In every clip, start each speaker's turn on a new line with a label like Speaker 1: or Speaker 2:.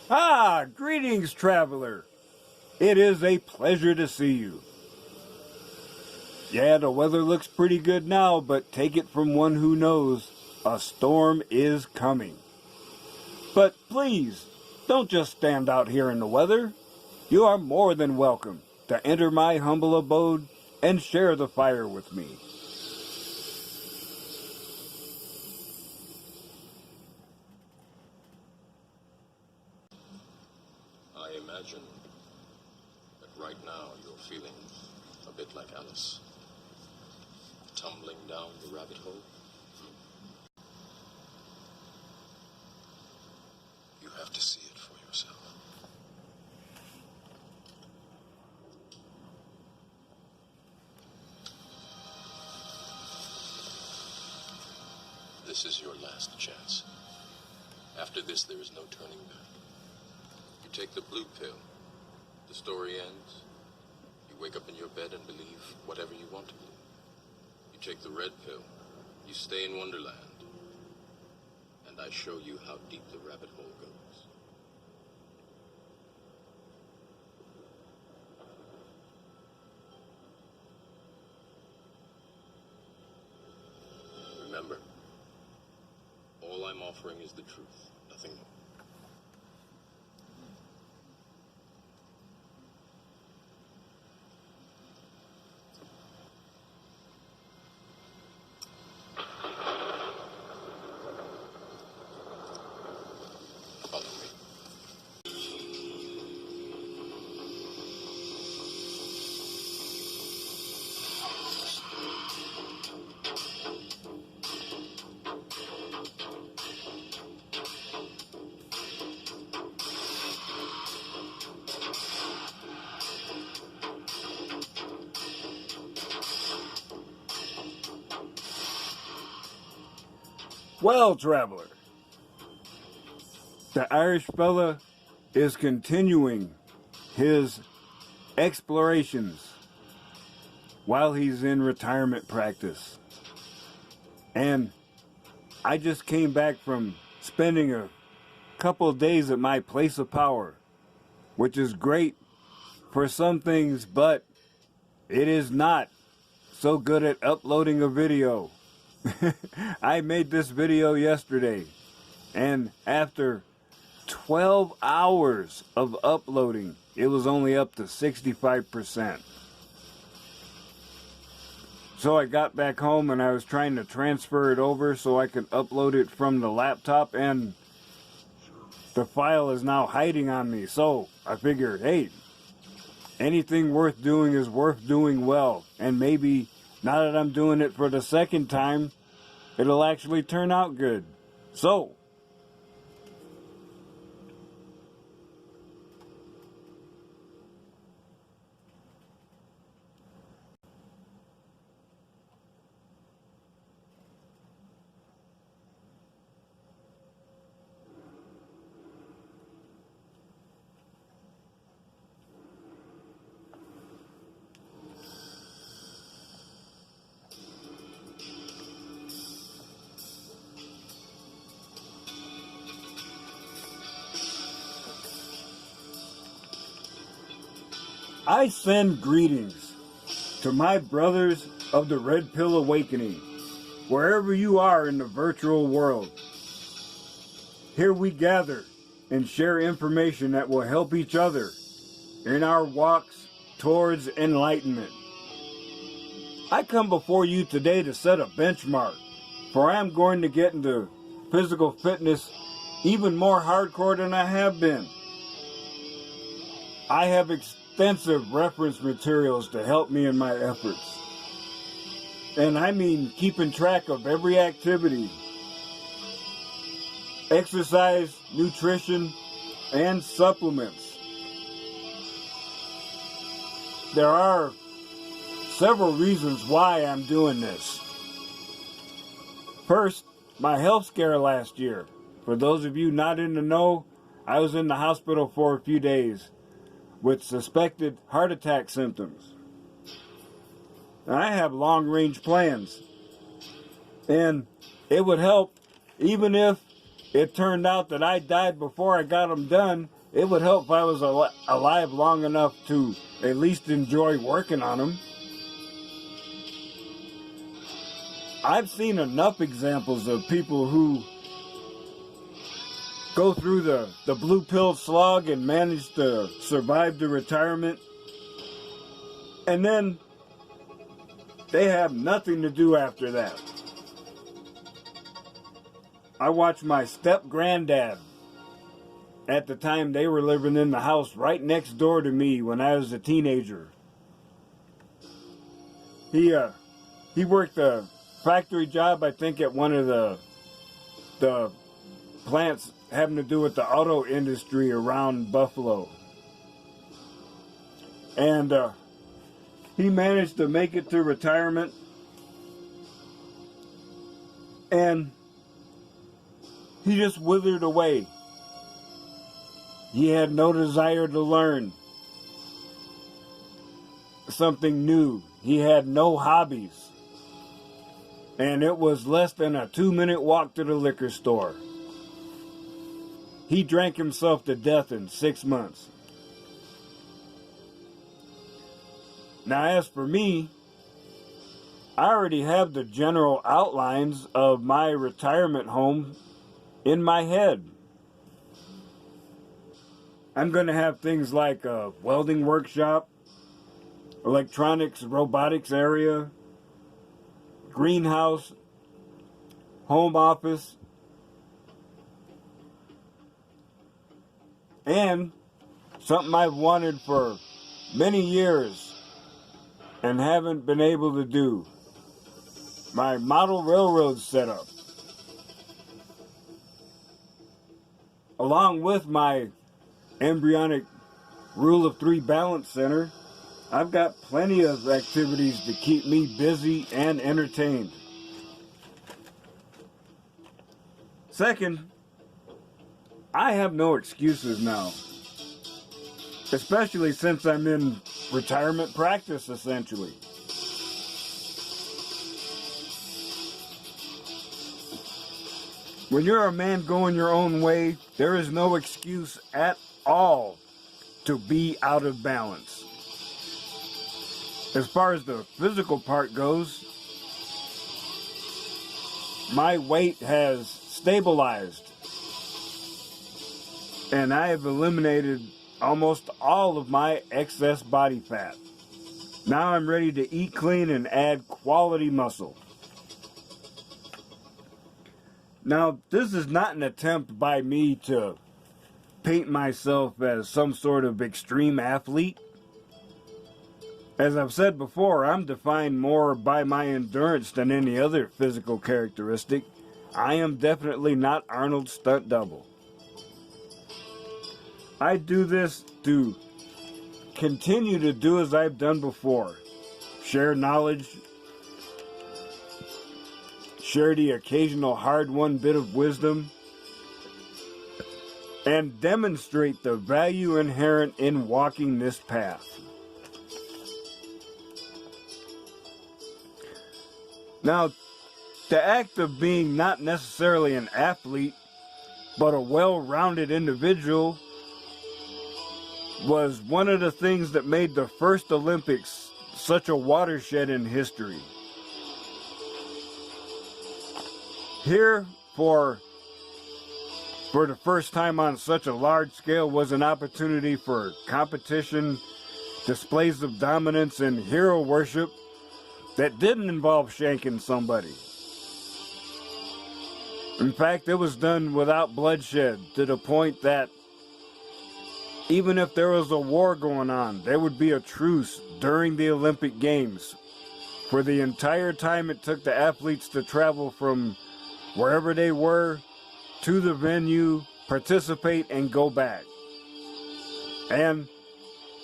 Speaker 1: Ah, greetings, traveler. It is a pleasure to see you. Yeah, the weather looks pretty good now, but take it from one who knows, a storm is coming. But please, don't just stand out here in the weather. You are more than welcome to enter my humble abode and share the fire with me.
Speaker 2: I imagine that right now you're feeling a bit like Alice, tumbling down the rabbit hole. You have to see it for yourself. This is your last chance. After this, there is no turning back. You take the blue pill, the story ends. You wake up in your bed and believe whatever you want to believe. You take the red pill, you stay in Wonderland, and I show you how deep the rabbit hole goes. Remember, all I'm offering is the truth, nothing more. Follow me.
Speaker 1: Well, traveler, the Irish fella is continuing his explorations while he's in retirement practice. And I just came back from spending a couple of days at my place of power, which is great for some things, but it is not so good at uploading a video. I made this video yesterday, and after 12 hours of uploading, it was only up to 65%. So I got back home and I was trying to transfer it over so I could upload it from the laptop, and the file is now hiding on me. So I figured, hey, anything worth doing is worth doing well, and maybe now that I'm doing it for the second time, it'll actually turn out good. So, I send greetings to my brothers of the Red Pill Awakening, wherever you are in the virtual world. Here we gather and share information that will help each other in our walks towards enlightenment. I come before you today to set a benchmark, for I am going to get into physical fitness even more hardcore than I have been. I have extensive reference materials to help me in my efforts. And I mean keeping track of every activity, exercise, nutrition, and supplements. There are several reasons why I'm doing this. First, my health scare last year. For those of you not in the know, I was in the hospital for a few days with suspected heart attack symptoms. I have long-range plans, and it would help even if it turned out that I died before I got them done. it would help if I was alive long enough to at least enjoy working on them. I've seen enough examples of people who go through the blue pill slog and manage to survive to retirement, and then they have nothing to do after that. I watched my step-granddad, at the time they were living in the house right next door to me when I was a teenager. He worked a factory job, I think, at one of the plants having to do with the auto industry around Buffalo. And he managed to make it to retirement. And he just withered away. He had no desire to learn something new. He had no hobbies. And it was less than a 2-minute walk to the liquor store. He drank himself to death in 6 months. Now, as for me, I already have the general outlines of my retirement home in my head. I'm going to have things like a welding workshop, electronics, robotics area, greenhouse, home office, and something I've wanted for many years and haven't been able to do, my model railroad setup, along with my embryonic rule of 3 balance center. I've got plenty of activities to keep me busy and entertained. Second, I have no excuses now, especially since I'm in retirement practice, essentially. When you're a man going your own way, there is no excuse at all to be out of balance. As far as the physical part goes, my weight has stabilized, and I have eliminated almost all of my excess body fat. Now I'm ready to eat clean and add quality muscle. Now, this is not an attempt by me to paint myself as some sort of extreme athlete. As I've said before, I'm defined more by my endurance than any other physical characteristic. I am definitely not Arnold's stunt double. I do this to continue to do as I've done before. Share knowledge, share the occasional hard-won bit of wisdom, and demonstrate the value inherent in walking this path. Now, the act of being not necessarily an athlete, but a well-rounded individual, was one of the things that made the first Olympics such a watershed in history. Here, for the first time on such a large scale, was an opportunity for competition, displays of dominance, and hero worship that didn't involve shanking somebody. In fact, it was done without bloodshed, to the point that even if there was a war going on, there would be a truce during the Olympic Games for the entire time it took the athletes to travel from wherever they were to the venue, participate, and go back. And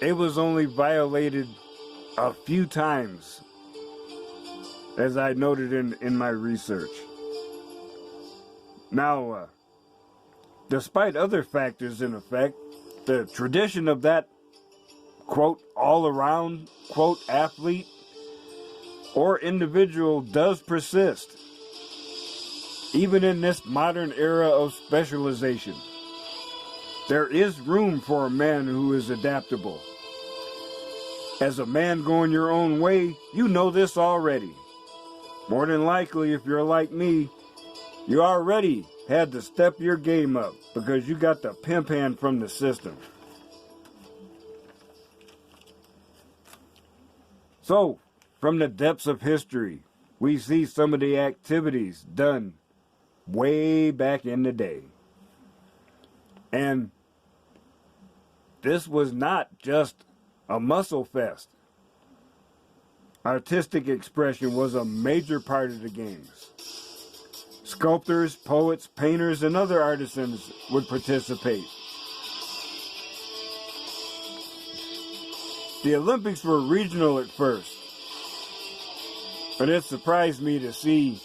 Speaker 1: it was only violated a few times, as I noted in my research. Now, despite other factors in effect, the tradition of that, quote, all-around, quote, athlete or individual does persist, even in this modern era of specialization. There is room for a man who is adaptable. As a man going your own way, you know this already. More than likely, if you're like me, you already had to step your game up because you got the pimp hand from the system. So, from the depths of history, we see some of the activities done way back in the day. And this was not just a muscle fest. Artistic expression was a major part of the games. Sculptors, poets, painters, and other artisans would participate. The Olympics were regional at first, but it surprised me to see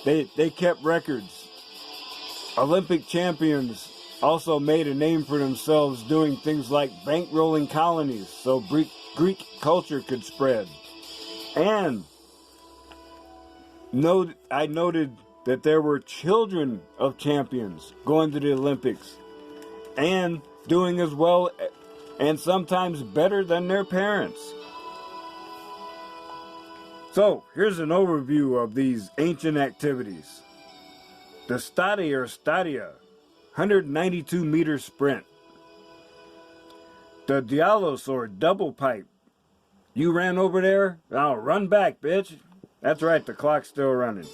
Speaker 1: they kept records. Olympic champions also made a name for themselves doing things like bankrolling colonies so Greek culture could spread. And I noted that there were children of champions going to the Olympics and doing as well and sometimes better than their parents. So, here's an overview of these ancient activities. The Stadia, 192-meter sprint. The Dialos, or double pipe. You ran over there? I'll run back, bitch. That's right, the clock's still running.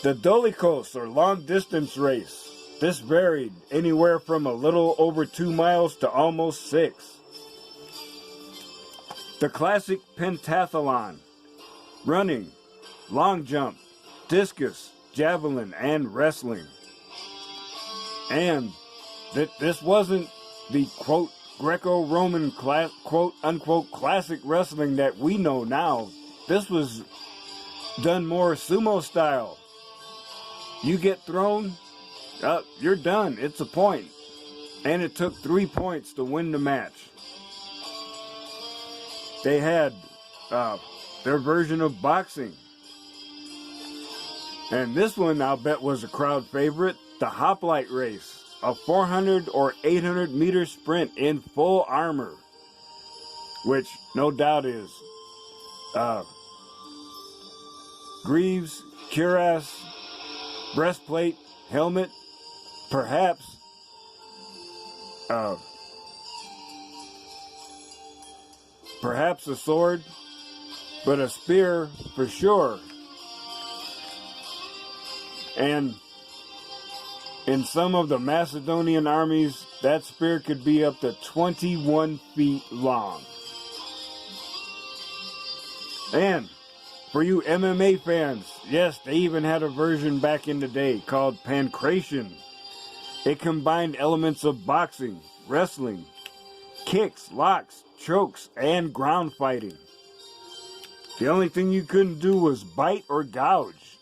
Speaker 1: The Dolikos, or long distance race. This varied anywhere from a little over 2 miles to almost 6. The classic pentathlon. Running, long jump, discus, javelin, and wrestling. And this wasn't the quote Greco-Roman quote unquote classic wrestling that we know now. This was done more sumo style. You get thrown, you're done. It's a point. And it took 3 points to win the match. They had their version of boxing. And this one, I'll bet, was a crowd favorite. The hoplite race. A 400 or 800 meter sprint in full armor. Which, no doubt, is greaves, cuirass, breastplate, helmet, perhaps a sword, but a spear for sure. And in some of the Macedonian armies, that spear could be up to 21 feet long. And for you MMA fans, yes, they even had a version back in the day called Pancration. It combined elements of boxing, wrestling, kicks, locks, chokes, and ground fighting. The only thing you couldn't do was bite or gouge.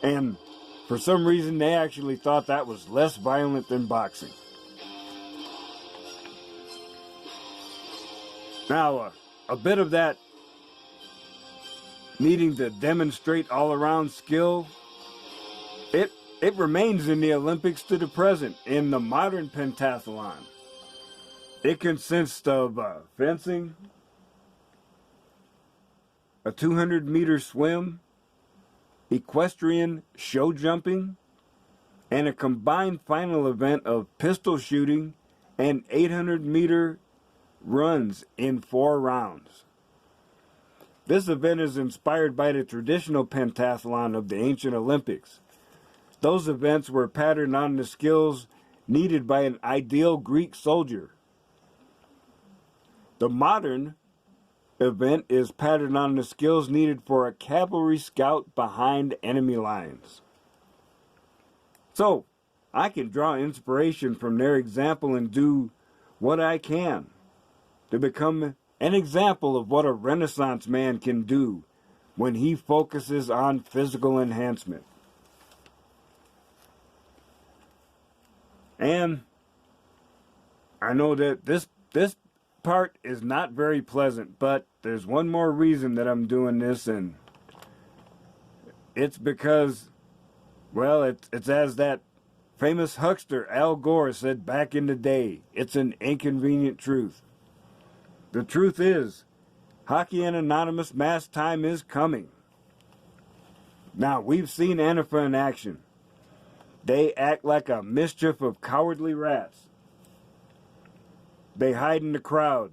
Speaker 1: And for some reason, they actually thought that was less violent than boxing. Now, a bit of that needing to demonstrate all-around skill, it remains in the Olympics to the present in the modern pentathlon. It consists of fencing, a 200-meter swim, equestrian show jumping, and a combined final event of pistol shooting and 800-meter runs in 4 rounds. This event is inspired by the traditional pentathlon of the ancient Olympics. Those events were patterned on the skills needed by an ideal Greek soldier. The modern event is patterned on the skills needed for a cavalry scout behind enemy lines. So, I can draw inspiration from their example and do what I can to become an example of what a Renaissance man can do when he focuses on physical enhancement. And I know that this part is not very pleasant, but there's one more reason that I'm doing this, and it's because, well, it's as that famous huckster Al Gore said back in the day, it's an inconvenient truth. The truth is, Hockey and Anonymous mass time is coming. Now, we've seen Antifa in action. They act like a mischief of cowardly rats. They hide in the crowd,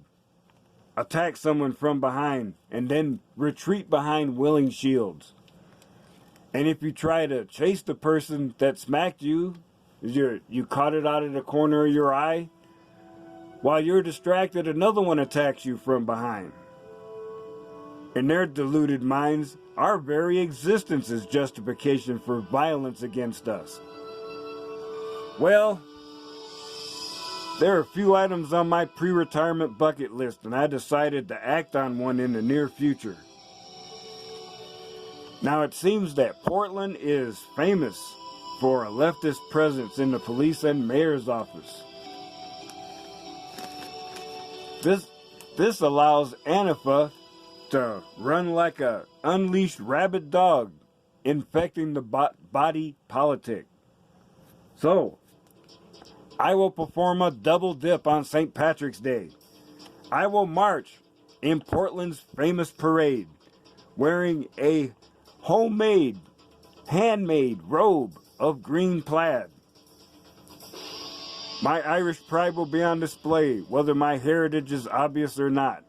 Speaker 1: attack someone from behind, and then retreat behind willing shields. And if you try to chase the person that smacked you, you caught it out of the corner of your eye, while you're distracted, another one attacks you from behind. In their deluded minds, our very existence is justification for violence against us. Well, there are a few items on my pre-retirement bucket list, and I decided to act on one in the near future. Now, it seems that Portland is famous for a leftist presence in the police and mayor's office. This allows Antifa to run like a unleashed rabid dog, infecting the body politic. So, I will perform a double dip on St. Patrick's Day. I will march in Portland's famous parade, wearing a homemade, handmade robe of green plaid. My Irish pride will be on display, whether my heritage is obvious or not.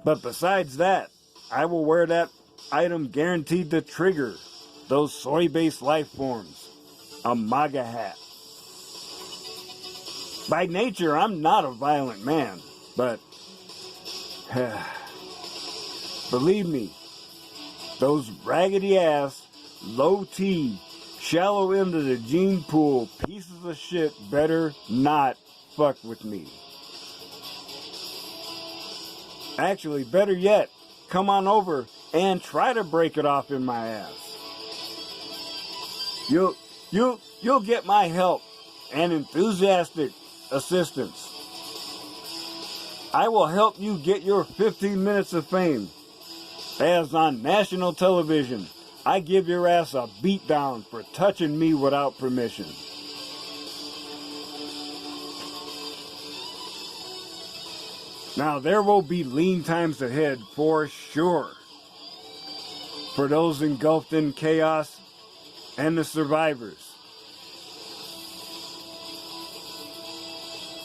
Speaker 1: But besides that, I will wear that item guaranteed to trigger those soy-based life forms, a MAGA hat. By nature, I'm not a violent man, but believe me, those raggedy-ass, low-T, shallow into the gene pool pieces of shit better not fuck with me. Actually, better yet, come on over and try to break it off in my ass. You'll get my help and enthusiastic assistance. I will help you get your 15 minutes of fame, as on national television, I give your ass a beatdown for touching me without permission. Now, there will be lean times ahead for sure. For those engulfed in chaos and the survivors.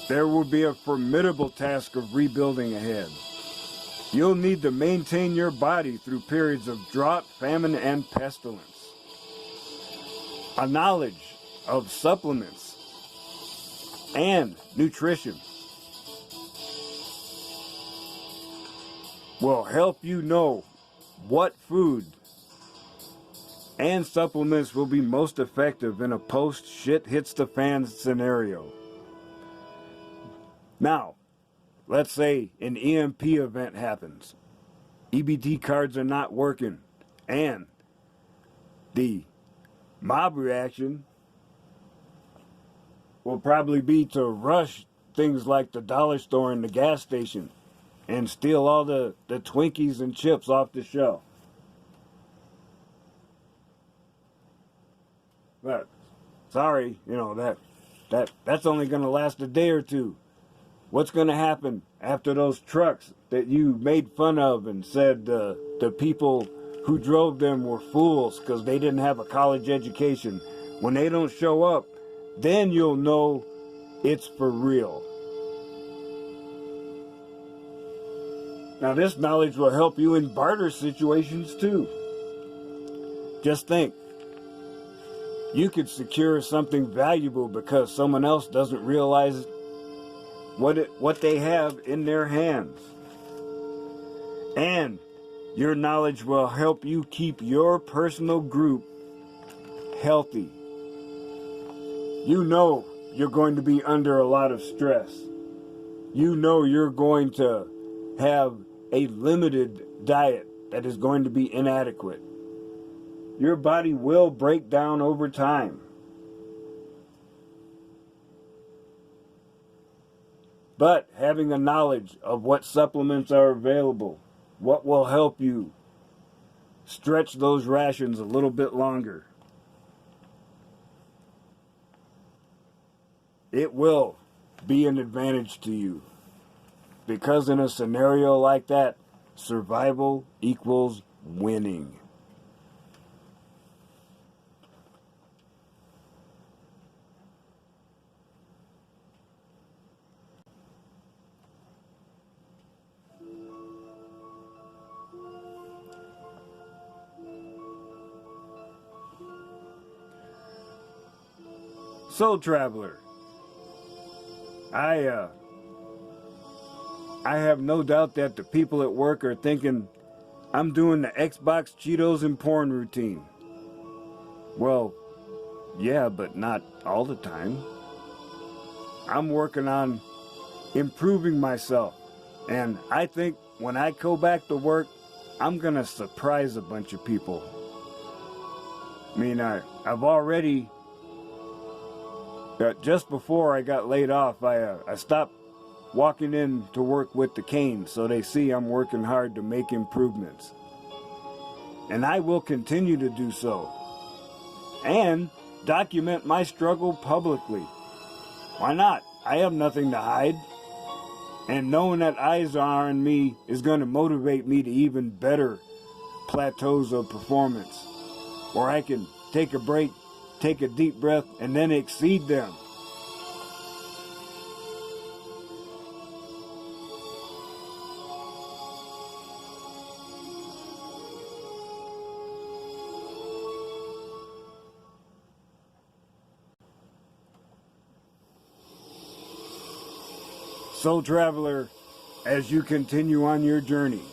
Speaker 1: There will be a formidable task of rebuilding ahead. You'll need to maintain your body through periods of drought, famine, and pestilence. A knowledge of supplements and nutrition will help you know what food and supplements will be most effective in a post-shit-hits-the-fan scenario. Now, let's say an EMP event happens. EBT cards are not working, and the mob reaction will probably be to rush things like the dollar store and the gas station and steal all the Twinkies and chips off the shelf. But sorry, that's only going to last a day or two. What's going to happen after those trucks that you made fun of and said the people who drove them were fools because they didn't have a college education? When they don't show up, then you'll know it's for real. Now, this knowledge will help you in barter situations too. Just think, you could secure something valuable because someone else doesn't realize what they have in their hands. And your knowledge will help you keep your personal group healthy. You know you're going to be under a lot of stress. You know you're going to have a limited diet that is going to be inadequate. Your body will break down over time. But having a knowledge of what supplements are available, what will help you stretch those rations a little bit longer. it will be an advantage to you. Because in a scenario like that, survival equals winning. Soul Traveler, I have no doubt that the people at work are thinking I'm doing the Xbox, Cheetos, and porn routine. Well, yeah, but not all the time. I'm working on improving myself, and I think when I go back to work, I'm gonna surprise a bunch of people. I mean, I've already... just before I got laid off, I stopped walking in to work with the cane so they see I'm working hard to make improvements. And I will continue to do so. And document my struggle publicly. Why not? I have nothing to hide. And knowing that eyes are on me is going to motivate me to even better plateaus of performance, where I can take a break, take a deep breath, and then exceed them. Soul Traveler, as you continue on your journey,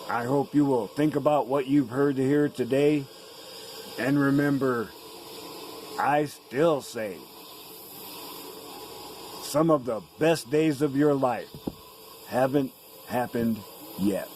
Speaker 1: I hope you will think about what you've heard here today. And remember, I still say, some of the best days of your life haven't happened yet.